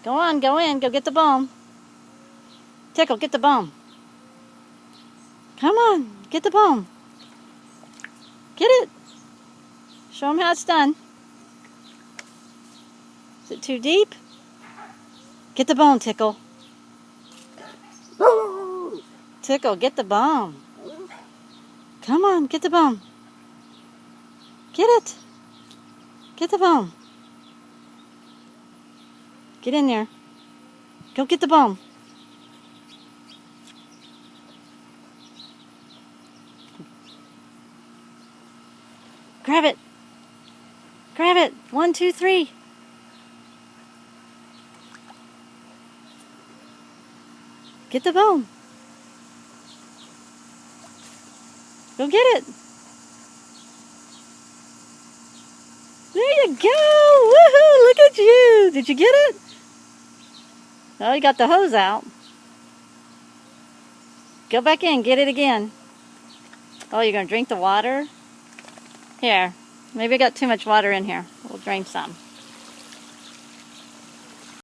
Go on, go in, go get the bone. Tickle, get the bone. Come on, get the bone. Get it. Show him how it's done. Is it too deep? Get the bone, Tickle. Tickle, get the bone. Come on, get the bone. Get it. Get the bone. Get in there. Go get the bone. Grab it. Grab it. 1, 2, 3. Get the bone. Go get it. There you go. Woohoo! Look at you. Did you get it? Oh, you got the hose out. Go back in. Get it again. Oh, you're going to drink the water? Here. Maybe I got too much water in here. We'll drain some.